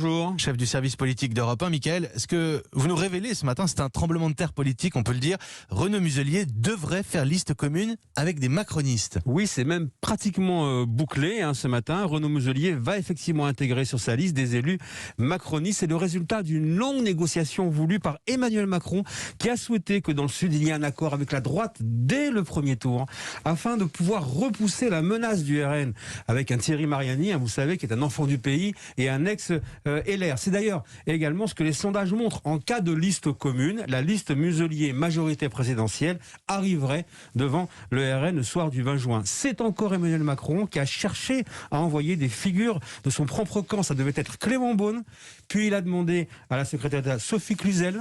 Bonjour. Chef du service politique d'Europe 1, Mickaël, ce que vous nous révélez ce matin, c'est un tremblement de terre politique, on peut le dire. Renaud Muselier devrait faire liste commune avec des macronistes. Oui, c'est même pratiquement bouclé ce matin. Renaud Muselier va effectivement intégrer sur sa liste des élus macronistes. C'est le résultat d'une longue négociation voulue par Emmanuel Macron, qui a souhaité que dans le Sud, il y ait un accord avec la droite dès le premier tour, afin de pouvoir repousser la menace du RN avec un Thierry Mariani, vous savez, qui est un enfant du pays et un ex-LR. C'est d'ailleurs également ce que les sondages montrent. En cas de liste commune, la liste Muselier majorité présidentielle arriverait devant le RN le soir du 20 juin. C'est encore Emmanuel Macron qui a cherché à envoyer des figures de son propre camp. Ça devait être Clément Beaune, puis il a demandé à la secrétaire d'État Sophie Cluzel.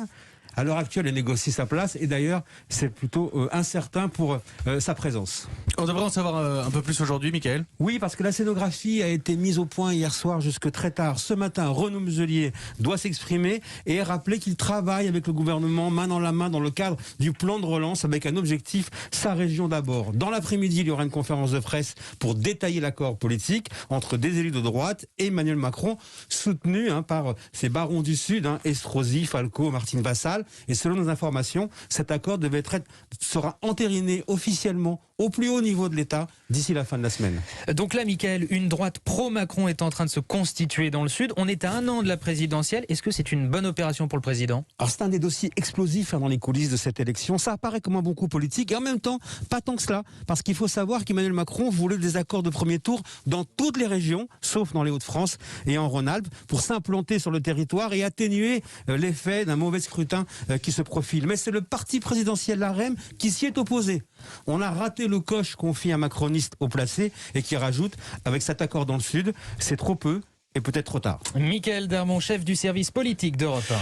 À l'heure actuelle, elle négocie sa place et d'ailleurs, c'est plutôt incertain pour sa présence. On devrait en savoir un peu plus aujourd'hui, Mickaël. Oui, parce que la scénographie a été mise au point hier soir jusque très tard. Ce matin, Renaud Muselier doit s'exprimer et rappeler qu'il travaille avec le gouvernement main dans la main dans le cadre du plan de relance avec un objectif, sa région d'abord. Dans l'après-midi, il y aura une conférence de presse pour détailler l'accord politique entre des élus de droite et Emmanuel Macron, soutenu par ces barons du Sud, Estrosi, Falco, Martine Vassal. Et selon nos informations, cet accord sera entériné officiellement au plus haut niveau de l'État d'ici la fin de la semaine. Donc là, Mickaël, une droite pro-Macron est en train de se constituer dans le Sud. On est à 1 an de la présidentielle. Est-ce que c'est une bonne opération pour le président ? Alors c'est un des dossiers explosifs dans les coulisses de cette élection. Ça apparaît comme un bon coup politique et en même temps, pas tant que cela. Parce qu'il faut savoir qu'Emmanuel Macron voulait des accords de premier tour dans toutes les régions, sauf dans les Hauts-de-France et en Rhône-Alpes, pour s'implanter sur le territoire et atténuer l'effet d'un mauvais scrutin qui se profile. Mais c'est le parti présidentiel LaREM qui s'y est opposé. On a raté le coche confie un macroniste haut placé et qui rajoute, avec cet accord dans le Sud, c'est trop peu et peut-être trop tard. Mickaël Darmon, chef du service politique d'Europe 1.